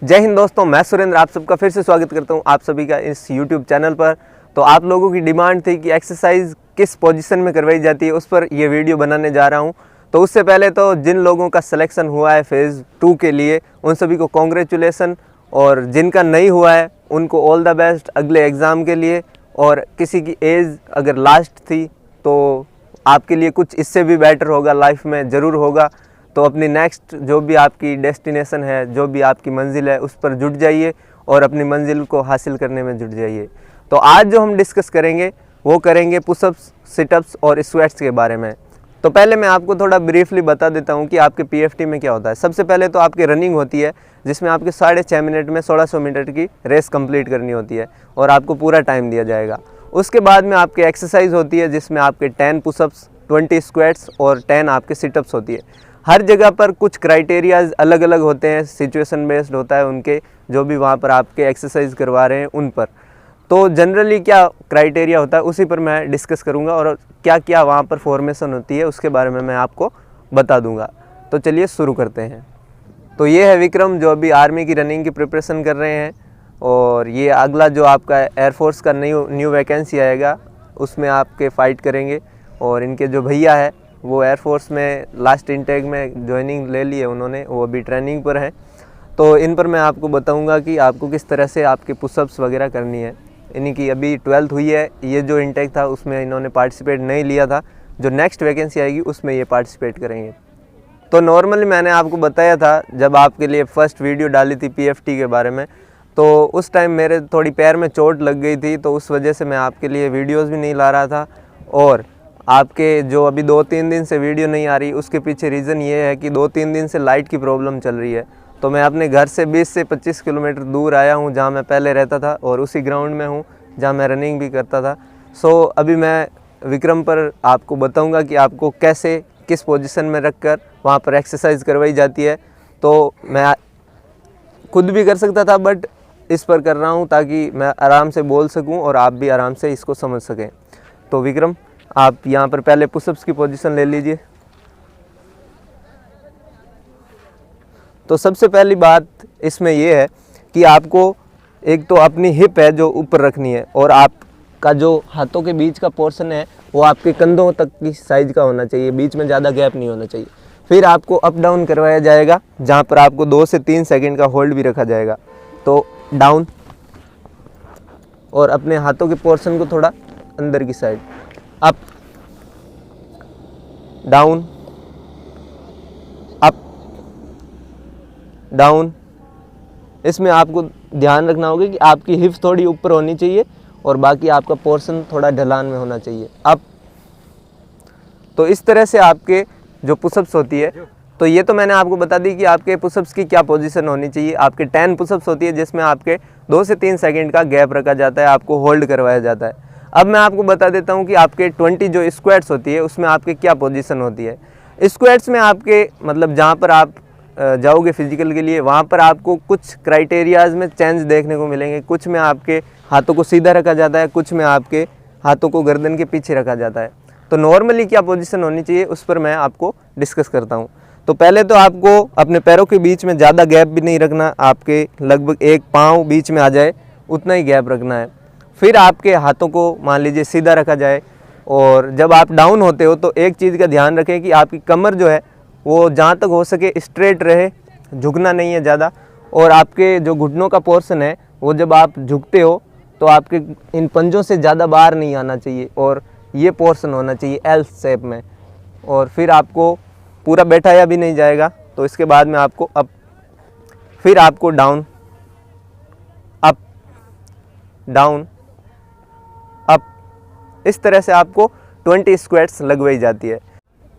जय हिंद दोस्तों, मैं सुरेंद्र आप सबका फिर से स्वागत करता हूं आप सभी का इस YouTube चैनल पर। तो आप लोगों की डिमांड थी कि एक्सरसाइज किस पोजीशन में करवाई जाती है, उस पर ये वीडियो बनाने जा रहा हूं। तो उससे पहले तो जिन लोगों का सिलेक्शन हुआ है फेज़ 2 के लिए, उन सभी को कॉन्ग्रेचुलेसन, और जिनका नहीं हुआ है उनको ऑल द बेस्ट अगले एग्ज़ाम के लिए। और किसी की एज अगर लास्ट थी तो आपके लिए कुछ इससे भी बेटर होगा, लाइफ में ज़रूर होगा। तो अपनी नेक्स्ट जो भी आपकी डेस्टिनेशन है, जो भी आपकी मंजिल है, उस पर जुट जाइए और अपनी मंजिल को हासिल करने में जुट जाइए। तो आज जो हम डिस्कस करेंगे वो करेंगे पुशअप्स, सिटअप्स और स्क्वाट्स के बारे में। तो पहले मैं आपको थोड़ा ब्रीफली बता देता हूँ कि आपके पीएफटी में क्या होता है। सबसे पहले तो आपकी रनिंग होती है, जिसमें आपके 6.5 मिनट में 1600 मीटर की रेस कंप्लीट करनी होती है और आपको पूरा टाइम दिया जाएगा। उसके बाद में आपकी एक्सरसाइज होती है, जिसमें आपके 10 पुशअप्स, 20 स्क्वाट्स और 10 आपके सिटअप्स होती है। हर जगह पर कुछ क्राइटेरियाज अलग अलग होते हैं, सिचुएशन बेस्ड होता है उनके, जो भी वहाँ पर आपके एक्सरसाइज करवा रहे हैं उन पर। तो जनरली क्या क्राइटेरिया होता है उसी पर मैं डिस्कस करूँगा, और क्या क्या वहाँ पर फॉर्मेशन होती है उसके बारे में मैं आपको बता दूँगा। तो चलिए शुरू करते हैं। तो ये है विक्रम, जो अभी आर्मी की रनिंग की प्रिपरेशन कर रहे हैं। और ये अगला जो आपका एयरफोर्स का न्यू वैकेंसी आएगा उसमें आपके फ़ाइट करेंगे। और इनके जो भैया है वो एयरफोर्स में लास्ट इनटेक में ज्वाइनिंग ले ली है उन्होंने, वो अभी ट्रेनिंग पर हैं। तो इन पर मैं आपको बताऊंगा कि आपको किस तरह से आपके पुशअप्स वगैरह करनी है। इन्हीं की अभी 12th हुई है, ये जो इनटेक था उसमें इन्होंने पार्टिसिपेट नहीं लिया था, जो नेक्स्ट वैकेंसी आएगी उसमें ये पार्टिसिपेट करेंगे। तो नॉर्मली मैंने आपको बताया था जब आपके लिए फ़र्स्ट वीडियो डाली थी पीएफटी के बारे में, तो उस टाइम मेरे थोड़ी पैर में चोट लग गई थी, तो उस वजह से मैं आपके लिए वीडियोस भी नहीं ला रहा था। और आपके जो अभी 2-3 दिन से वीडियो नहीं आ रही, उसके पीछे रीज़न ये है कि 2-3 दिन से लाइट की प्रॉब्लम चल रही है। तो मैं अपने घर से 20 से 25 किलोमीटर दूर आया हूँ, जहाँ मैं पहले रहता था, और उसी ग्राउंड में हूँ जहाँ मैं रनिंग भी करता था। सो अभी मैं विक्रम पर आपको बताऊँगा कि आपको कैसे, किस पोजीशन में रखकर वहाँ पर एक्सरसाइज करवाई जाती है। तो मैं खुद भी कर सकता था, बट इस पर कर रहा हूँ ताकि मैं आराम से बोल सकूँ और आप भी आराम से इसको समझ सकें। तो विक्रम, आप यहाँ पर पहले पुशअप्स की पोजीशन ले लीजिए। तो सबसे पहली बात इसमें ये है कि आपको एक तो अपनी हिप है जो ऊपर रखनी है, और आपका जो हाथों के बीच का पोर्शन है वो आपके कंधों तक की साइज का होना चाहिए, बीच में ज़्यादा गैप नहीं होना चाहिए। फिर आपको अप डाउन करवाया जाएगा, जहाँ पर आपको 2 से 3 सेकंड का होल्ड भी रखा जाएगा। तो डाउन, और अपने हाथों के पोर्शन को थोड़ा अंदर की side, up, down, up, down. इसमें आपको ध्यान रखना होगा कि आपकी हिप थोड़ी ऊपर होनी चाहिए और बाकी आपका पोर्शन थोड़ा ढलान में होना चाहिए। अप। तो इस तरह से आपके जो पुशअप्स होती है, तो ये तो मैंने आपको बता दी कि आपके पुशअप्स की क्या पोजीशन होनी चाहिए। आपके 10 पुशअप्स होती है, जिसमें आपके 2 से 3 सेकंड का गैप रखा जाता है, आपको होल्ड करवाया जाता है। अब मैं आपको बता देता हूँ कि आपके 20 जो स्क्वाट्स होती है उसमें आपके क्या पोजीशन होती है। स्क्वाट्स में आपके मतलब जहाँ पर आप जाओगे फिजिकल के लिए, वहाँ पर आपको कुछ क्राइटेरियाज में चेंज देखने को मिलेंगे। कुछ में आपके हाथों को सीधा रखा जाता है, कुछ में आपके हाथों को गर्दन के पीछे रखा जाता है। तो नॉर्मली क्या पोजीशन होनी चाहिए उस पर मैं आपको डिस्कस करता हूँ। तो पहले तो आपको अपने पैरों के बीच में ज़्यादा गैप भी नहीं रखना, आपके लगभग एक पाँव बीच में आ जाए उतना ही गैप रखना है। फिर आपके हाथों को मान लीजिए सीधा रखा जाए, और जब आप डाउन होते हो तो एक चीज़ का ध्यान रखें कि आपकी कमर जो है वो जहाँ तक हो सके स्ट्रेट रहे, झुकना नहीं है ज़्यादा। और आपके जो घुटनों का पोर्शन है वो जब आप झुकते हो तो आपके इन पंजों से ज़्यादा बाहर नहीं आना चाहिए, और ये पोर्शन होना चाहिए एल शेप में। और फिर आपको पूरा बैठाया भी नहीं जाएगा। तो इसके बाद में आपको अप, फिर आपको डाउन, अप, डाउन, अप। इस तरह से आपको 20 स्क्वाट्स लगवाई जाती है।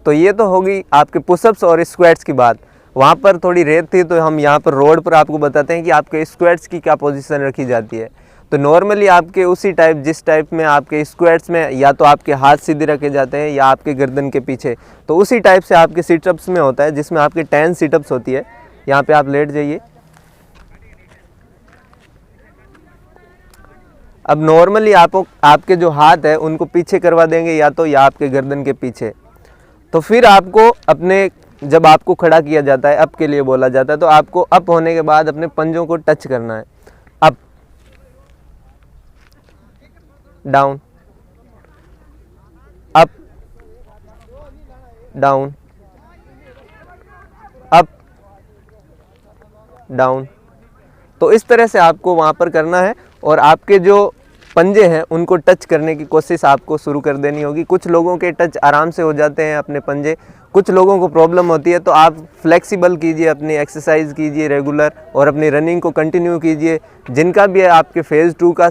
तो ये तो होगी आपके पुशअप्स और स्क्वाट्स की बात। वहाँ पर थोड़ी रेत थी तो हम यहाँ पर रोड पर आपको बताते हैं कि आपके स्क्वाट्स की क्या पोजीशन रखी जाती है। तो नॉर्मली आपके उसी टाइप, जिस टाइप में आपके स्क्वाट्स में या तो आपके हाथ सीधे रखे जाते हैं या आपके गर्दन के पीछे, तो उसी टाइप से आपके सिटअप्स में होता है, जिसमें आपके 10 सिटअप्स होती है। यहाँ पे आप लेट जाइए। अब नॉर्मली आपके जो हाथ है उनको पीछे करवा देंगे, या तो या आपके गर्दन के पीछे। तो फिर आपको अपने जब आपको खड़ा किया जाता है, अप के लिए बोला जाता है, तो आपको अप होने के बाद अपने पंजों को टच करना है। Up, down, up, down, up, down. तो इस तरह से आपको वहाँ पर करना है और आपके जो पंजे हैं उनको टच करने की कोशिश आपको शुरू कर देनी होगी। कुछ लोगों के टच आराम से हो जाते हैं अपने पंजे, कुछ लोगों को प्रॉब्लम होती है। तो आप फ्लेक्सिबल कीजिए, अपनी एक्सरसाइज कीजिए रेगुलर और अपनी रनिंग को कंटिन्यू कीजिए। जिनका भी आपके फेज़ 2 का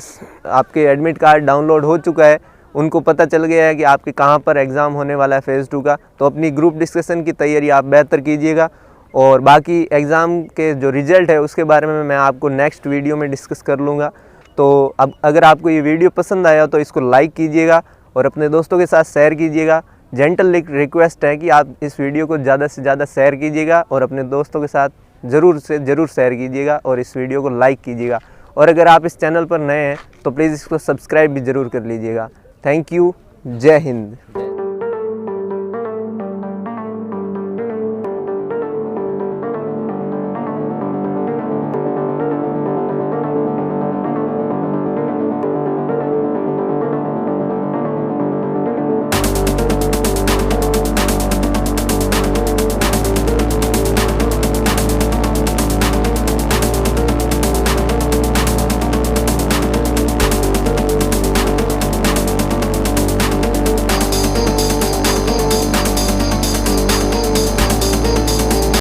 आपके एडमिट कार्ड डाउनलोड हो चुका है, उनको पता चल गया है कि आपके कहाँ पर एग्ज़ाम होने वाला है फेज़ 2 का, तो अपनी ग्रुप डिस्कशन की तैयारी आप बेहतर कीजिएगा। और बाकी एग्ज़ाम के जो रिज़ल्ट है उसके बारे में मैं आपको नेक्स्ट वीडियो में डिस्कस कर लूँगा। तो अब अगर आपको ये वीडियो पसंद आया तो इसको लाइक कीजिएगा और अपने दोस्तों के साथ शेयर कीजिएगा। जेंटल रिक्वेस्ट है कि आप इस वीडियो को ज़्यादा से ज़्यादा शेयर कीजिएगा और अपने दोस्तों के साथ ज़रूर शेयर कीजिएगा और इस वीडियो को लाइक कीजिएगा। और अगर आप इस चैनल पर नए हैं तो प्लीज़ इसको सब्सक्राइब भी ज़रूर कर लीजिएगा। Thank you. जय हिंद।